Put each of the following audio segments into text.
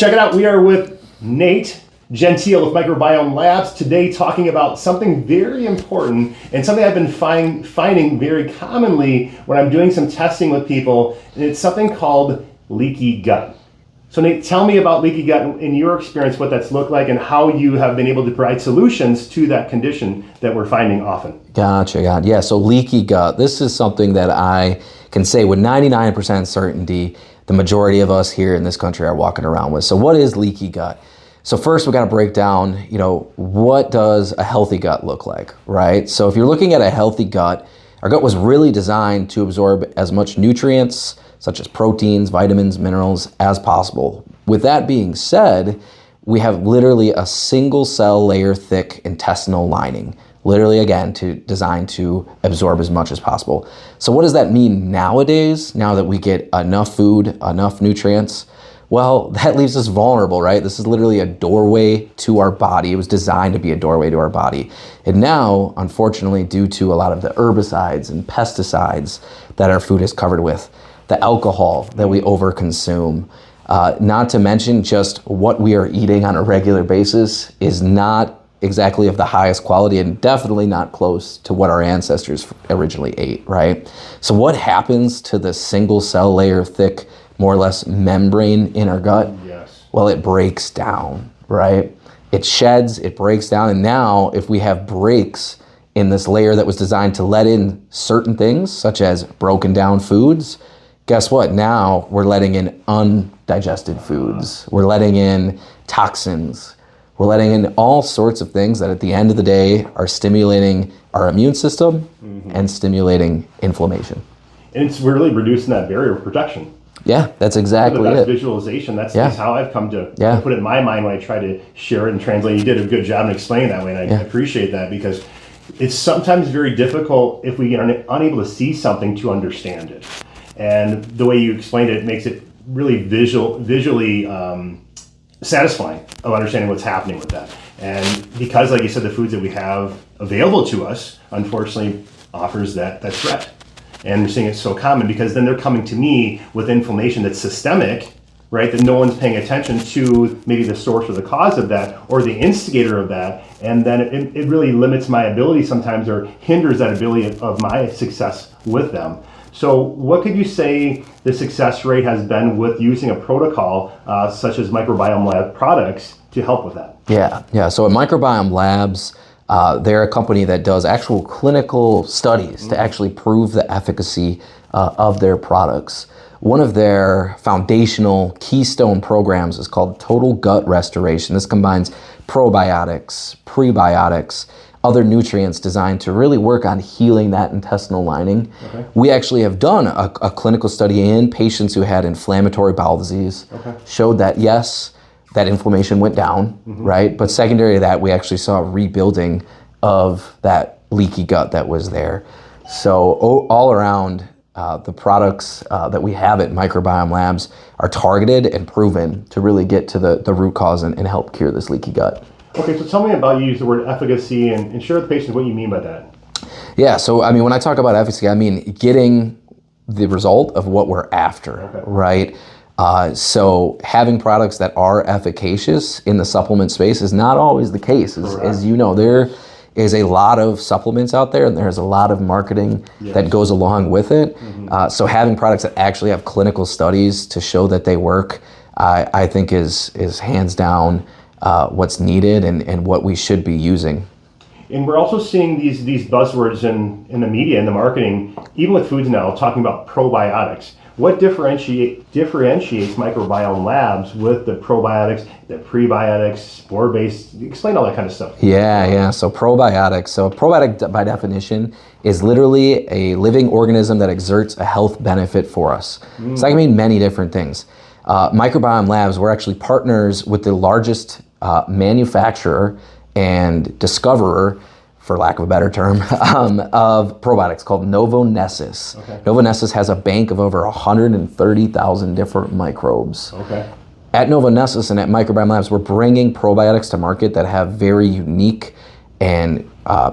Check it out. We are with Nate Gentile with Microbiome Labs today, talking about something very important and something I've been finding very commonly when I'm doing some testing with people, and it's something called leaky gut. So Nate, tell me about leaky gut and in your experience, what that's looked like and how you have been able to provide solutions to that condition that we're finding often. Gotcha. Yeah, so leaky gut, this is something that I can say with 99% certainty the majority of us here in this country are walking around with. So what is leaky gut? So first we got to break down, what does a healthy gut look like, right? So if you're looking at a healthy gut, our gut was really designed to absorb as much nutrients, such as proteins, vitamins, minerals, as possible. With that being said, we have literally a single cell layer thick intestinal lining, literally again, designed to absorb as much as possible. So what does that mean nowadays, now that we get enough food, enough nutrients? Well, that leaves us vulnerable, right? This is literally a doorway to our body. It was designed to be a doorway to our body. And now, unfortunately, due to a lot of the herbicides and pesticides that our food is covered with, the alcohol that we overconsume, not to mention just what we are eating on a regular basis is not exactly of the highest quality and definitely not close to what our ancestors originally ate, right? So what happens to the single cell layer thick, more or less membrane in our gut? Yes. Well, it breaks down, right? It sheds, it breaks down, and now if we have breaks in this layer that was designed to let in certain things, such as broken down foods, guess what? Now we're letting in undigested foods. We're letting in toxins. We're letting in all sorts of things that at the end of the day are stimulating our immune system and stimulating inflammation. And it's really reducing that barrier of protection. Yeah, that's exactly the best it. Visualization, that's how I've come to put it in my mind when I try to share it and translate. You did a good job in explaining that way, and I appreciate that, because it's sometimes very difficult if we are unable to see something to understand it. And the way you explained it makes it really visually satisfying of understanding what's happening with that. And because, like you said, the foods that we have available to us, unfortunately, offers that threat. And we're seeing it so common because then they're coming to me with inflammation that's systemic, right? That no one's paying attention to maybe the source or the cause of that or the instigator of that. And then it really limits my ability sometimes, or hinders that ability of my success with them. So what could you say the success rate has been with using a protocol such as Microbiome Lab products to help with that? Yeah. So at Microbiome Labs, they're a company that does actual clinical studies to actually prove the efficacy of their products. One of their foundational keystone programs is called Total Gut Restoration. This combines probiotics, prebiotics, other nutrients designed to really work on healing that intestinal lining. Okay. We actually have done a clinical study in patients who had inflammatory bowel disease, showed that yes, that inflammation went down, right? But secondary to that, we actually saw a rebuilding of that leaky gut that was there. So all around, the products that we have at Microbiome Labs are targeted and proven to really get to the root cause and help cure this leaky gut. Okay, so tell me about, you use the word efficacy, and share with the patients what you mean by that. Yeah, so I mean, when I talk about efficacy, I mean getting the result of what we're after, right? So having products that are efficacious in the supplement space is not always the case. As you know, there is a lot of supplements out there, and there's a lot of marketing that goes along with it. So having products that actually have clinical studies to show that they work, I think is hands down what's needed and what we should be using. And we're also seeing these buzzwords in the media and the marketing, even with foods now, talking about probiotics. What differentiates Microbiome Labs with the probiotics, the prebiotics, spore-based? Explain all that kind of stuff. Yeah. So probiotics. So a probiotic, by definition, is literally a living organism that exerts a health benefit for us. So that can mean many different things. Microbiome Labs, we're actually partners with the largest manufacturer and discoverer, for lack of a better term, of probiotics called Novonesis. Novonesis has a bank of over 130,000 different microbes. At Novonesis and at Microbiome Labs, we're bringing probiotics to market that have very unique and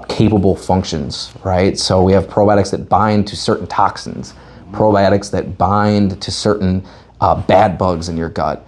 capable functions, right? So we have probiotics that bind to certain toxins, probiotics that bind to certain bad bugs in your gut.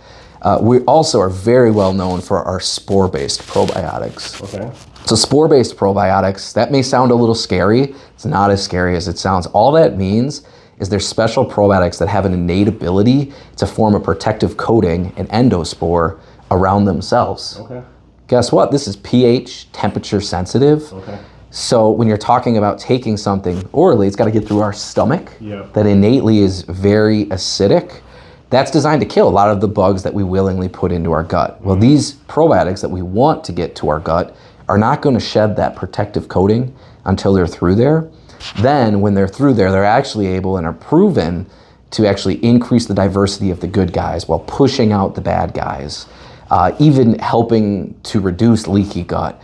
We also are very well known for our spore-based probiotics. Okay. So spore-based probiotics, that may sound a little scary. It's not as scary as it sounds. All that means is they're special probiotics that have an innate ability to form a protective coating, an endospore, around themselves. Okay. Guess what? This is pH, temperature sensitive. Okay. So when you're talking about taking something orally, it's got to get through our stomach that innately is very acidic. That's designed to kill a lot of the bugs that we willingly put into our gut. Well, these probiotics that we want to get to our gut are not going to shed that protective coating until they're through there. Then when they're through there, they're actually able and are proven to actually increase the diversity of the good guys while pushing out the bad guys, even helping to reduce leaky gut.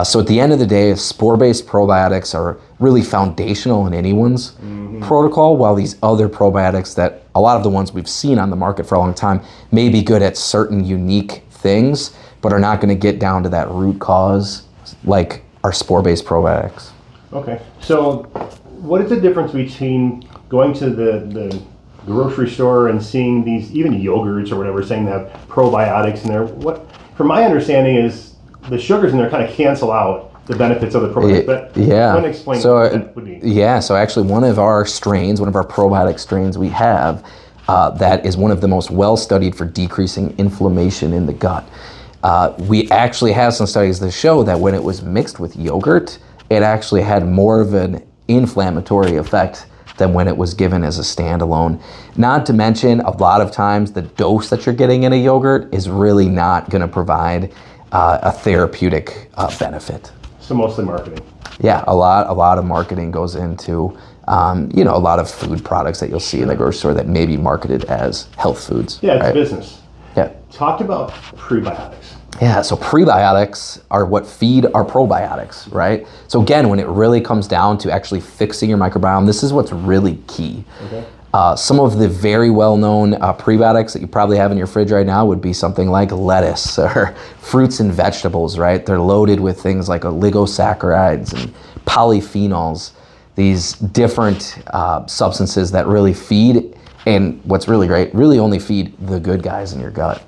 So at the end of the day, spore-based probiotics are really foundational in anyone's protocol, while these other probiotics that a lot of the ones we've seen on the market for a long time may be good at certain unique things, but are not going to get down to that root cause like our spore-based probiotics. Okay. So what is the difference between going to the grocery store and seeing these, even yogurts or whatever, saying they have probiotics in there? What, from my understanding, is the sugars in there kind of cancel out the benefits of the probiotics. But yeah. want to explain so, what that would be? Yeah. So actually one of our probiotic strains we have, that is one of the most well-studied for decreasing inflammation in the gut. We actually have some studies that show that when it was mixed with yogurt, it actually had more of an inflammatory effect than when it was given as a standalone. Not to mention, a lot of times the dose that you're getting in a yogurt is really not going to provide a therapeutic benefit. So mostly marketing. Yeah, a lot of marketing goes into a lot of food products that you'll see in the grocery store that may be marketed as health foods. Yeah, it's right? business. Yeah. Talk about prebiotics. Yeah, so prebiotics are what feed our probiotics, right? So again, when it really comes down to actually fixing your microbiome, this is what's really key. Okay. Some of the very well-known prebiotics that you probably have in your fridge right now would be something like lettuce or fruits and vegetables, right? They're loaded with things like oligosaccharides and polyphenols, these different substances that really feed, and what's really great, really only feed the good guys in your gut.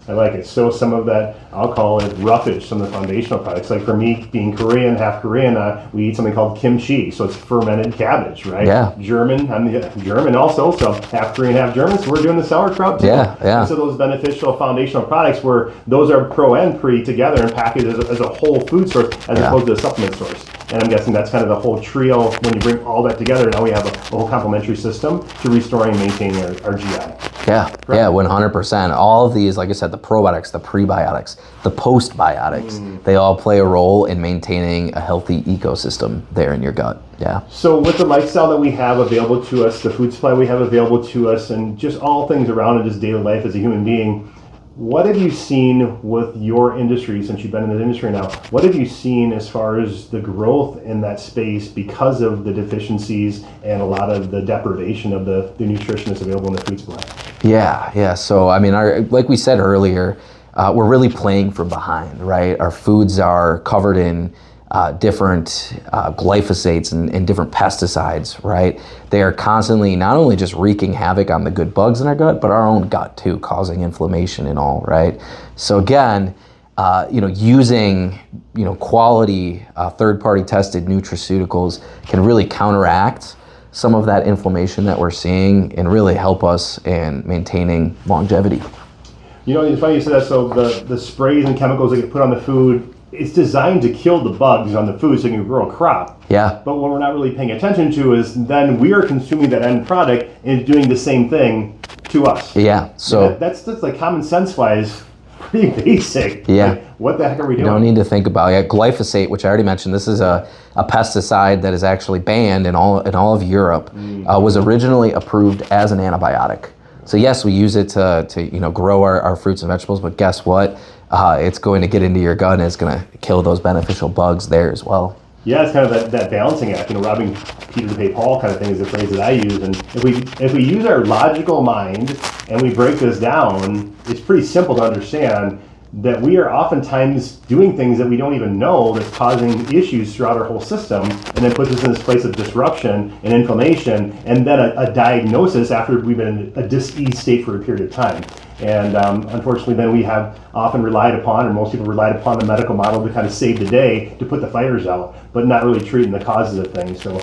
I like it. So some of that, I'll call it roughage, some of the foundational products. Like for me, being Korean, half Korean, we eat something called kimchi. So it's fermented cabbage, right? Yeah. German, I'm German also, so half Korean, half German. So we're doing the sauerkraut too. Yeah, yeah. And so those beneficial foundational products where those are pro and pre together and packaged as a whole food source as opposed to a supplement source. And I'm guessing that's kind of the whole trio. When you bring all that together, now we have a whole complementary system to restoring and maintaining our GI. Yeah, right. Yeah, 100%. All of these, like I said, the probiotics, the prebiotics, the postbiotics, they all play a role in maintaining a healthy ecosystem there in your gut. Yeah. So with the lifestyle that we have available to us, the food supply we have available to us, and just all things around in just daily life as a human being, what have you seen with your industry, since you've been in the industry now? What have you seen as far as the growth in that space because of the deficiencies and a lot of the deprivation of the nutrition that's available in the food supply? Yeah. So, I mean, like we said earlier, we're really playing from behind, right? Our foods are covered in different glyphosates and different pesticides, right? They are constantly not only just wreaking havoc on the good bugs in our gut, but our own gut too, causing inflammation and all, right? So again, using quality third-party tested nutraceuticals can really counteract some of that inflammation that we're seeing and really help us in maintaining longevity. It's funny you said that. So the sprays and chemicals that get put on the food, it's designed to kill the bugs on the food so you can grow a crop. Yeah. But what we're not really paying attention to is then we are consuming that end product and it's doing the same thing to us. Yeah. So that's like common sense wise pretty basic. Yeah. Like, what the heck are we doing? You don't need to think about it. Glyphosate, which I already mentioned, this is a pesticide that is actually banned in all of Europe, was originally approved as an antibiotic. So yes, we use it to grow our fruits and vegetables, but guess what? It's going to get into your gut and it's going to kill those beneficial bugs there as well. Yeah, it's kind of that balancing act, robbing Peter to pay Paul kind of thing is the phrase that I use. And if we use our logical mind and we break this down, it's pretty simple to understand that we are oftentimes doing things that we don't even know that's causing issues throughout our whole system, and then puts us in this place of disruption and inflammation, and then a diagnosis after we've been in a dis-ease state for a period of time. And unfortunately, then we have often relied upon, or most people relied upon, the medical model to kind of save the day, to put the fires out, but not really treating the causes of things. So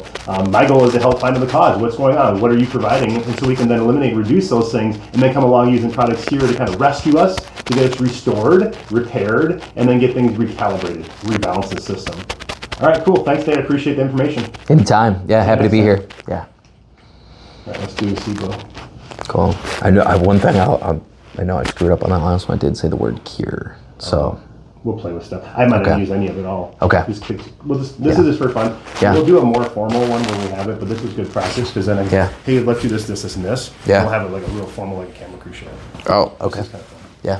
my goal is to help find the cause. What's going on? What are you providing? And so we can then eliminate, reduce those things, and then come along using products here to kind of rescue us, to get us restored, repaired, and then get things recalibrated, rebalance the system. All right, cool. Thanks, Dave. I appreciate the information. Anytime. Yeah, happy to be here. Yeah. All right, let's do the SIBO. Cool. I know. One thing I know I screwed up on that last one. I did say the word cure. So we'll play with stuff. I might not use any of it all. Okay. This is just for fun. Yeah. We'll do a more formal one when we have it, but this was good practice because then hey, let's do this, and this. Yeah. We'll have it like a real formal, like a camera crew show. Oh, okay. This is kind of fun. Yeah.